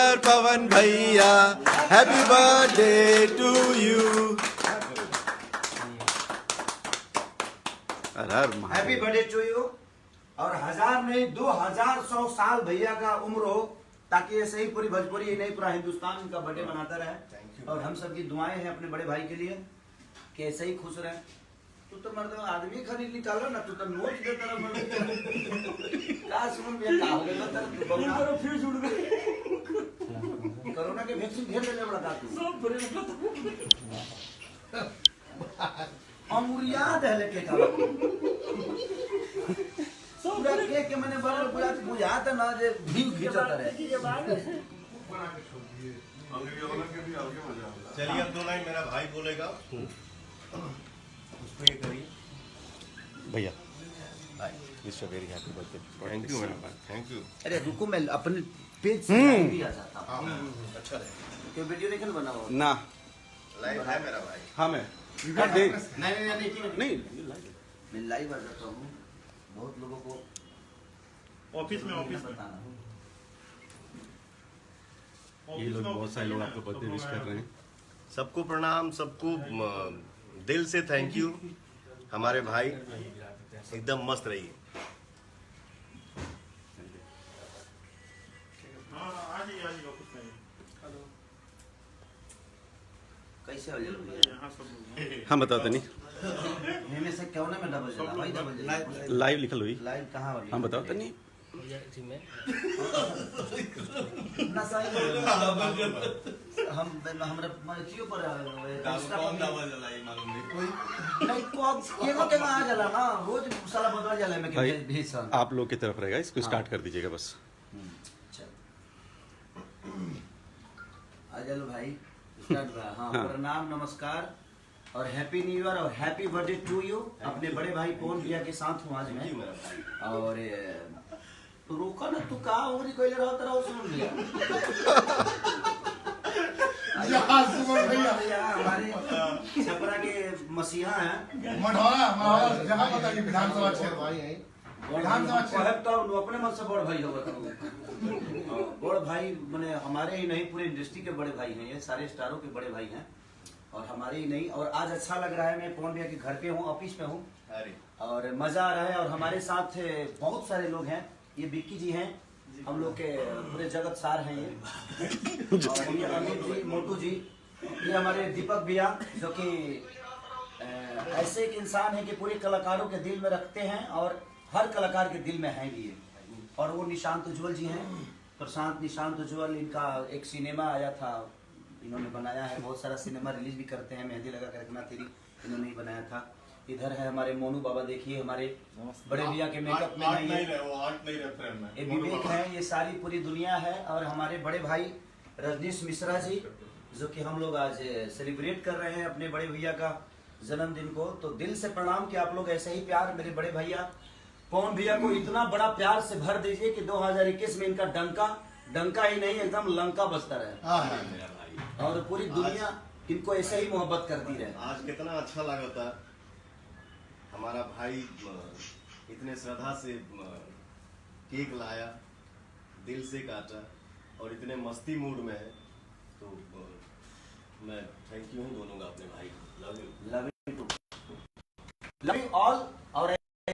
Dear पवन भैया, happy birthday to you. Happy birthday to you. और 1000 नहीं 2100 साल भैया का उम्र हो, ताकि ऐसे ही पूरी भोजपुरी नहीं पूरा हिंदुस्तान इनका बर्थडे मनाता रहे। और हम सबकी दुआएं हैं अपने बड़े भाई के लिए कि ऐसे ही खुश रहे। तू तो मर्द आदमी खरीद निकालो ना, तू तो नोट दे तरह का सुन बे का हो गया तेरा बबना करो फिर जुड़ गए। कोरोना के वैक्सीन घेर लेने बड़ा का तू सब बड़े अमूरियात है लेके का पूरा केक के मैंने बड़ा पूरा बुझाता ना जे भीव खींचता रहे। चलिए अब 2 लाइन मेरा भाई बोलेगा, उसको ये करिए। भैया wish you very happy birthday. Thank you मेरा भाई, थैंक यू। अरे रुको मैं अपने पेज से लाइव भी आ जाता हूं। अच्छा रहे क्यों वीडियो नहीं बना हुआ ना लाइव है मेरा भाई। हाँ मैं नहीं मैं लाइव आ जाता हूँ। बहुत लोगों को ऑफिस में बताना। ये लोग बहुत सारे लोग आपको बर्थडे विश कर रहे हैं। सबको प्रणाम, सबको दिल से थैंक यू। हमारे भाई एकदम मस्त रहिए। कैसे हो जाए हाँ बताओ तनी में से क्यों ना मैं डबल चला भाई डबल चला लाइव लिखल हुई। लाइव कहाँ वाली हाँ बताओ तनी ना सही हम हमरा क्यों पर नहीं को आ जाला ना रोज साला बदला जाला में भाई के भेज सन। आप लोग की तरफ रहेगा, इसको स्टार्ट कर दीजिएगा बस। आ चलो भाई स्टार्ट बा। हाँ प्रणाम नमस्कार और हैप्पी न्यू ईयर और हैप्पी बर्थडे टू यू। अपने बड़े भाई पवन भैया के साथ हूँ आज मैं। और तू रोका ना, तू कहाँ हो रही कोई रहा तेरा सुन लिया भैया हमारे छपरा के मसीहा हैं। विधानसभा क्षेत्र भाई है। तो अपने मन से बड़ भाई होगा बड़ भाई मैंने हमारे ही नहीं पूरे इंडस्ट्री के बड़े भाई हैं। ये सारे स्टारों के बड़े भाई हैं और हमारे ही नहीं। और आज अच्छा लग रहा है, मैं पवन भैया के घर पे हूँ, ऑफिस में हूँ और मजा आ रहा है। और हमारे साथ बहुत सारे लोग हैं। ये बिक्की जी हैं, हम लोग के पूरे जगत सार हैं ये। और ये अमित जी, मोटू जी, ये हमारे दीपक भैया जो कि ऐसे एक इंसान है कि पूरे कलाकारों के दिल में रखते हैं और हर कलाकार के दिल में हैं ये। और वो निशांत उज्ज्वल जी हैं, प्रशांत निशांत उज्ज्वल। इनका एक सिनेमा आया था, इन्होंने बनाया है। बहुत सारा सिनेमा रिलीज भी करते हैं। मेहंदी लगा कर रखना तेरी इन्होंने ही बनाया था। इधर है हमारे मोनू बाबा, देखिए हमारे बड़े भैया के मेकअप में है ये विवेक है। ये सारी पूरी दुनिया है। और हमारे बड़े भाई रजनीश मिश्रा जी जो कि हम लोग आज सेलिब्रेट कर रहे हैं अपने बड़े भैया का जन्मदिन को। तो दिल से प्रणाम कि आप लोग ऐसे ही प्यार मेरे बड़े भैया पवन भैया को इतना बड़ा प्यार से भर दीजिए कि 2021 में इनका डंका ही नहीं एकदम लंका बसता रहे और पूरी दुनिया इनको ऐसे ही मोहब्बत करती रहे। आज कितना अच्छा लगा था, हमारा भाई इतने श्रद्धा से केक लाया, दिल से काटा और इतने मस्ती मूड में है। तो मैं थैंक यू दोनों का अपने भाई। Love you love you all.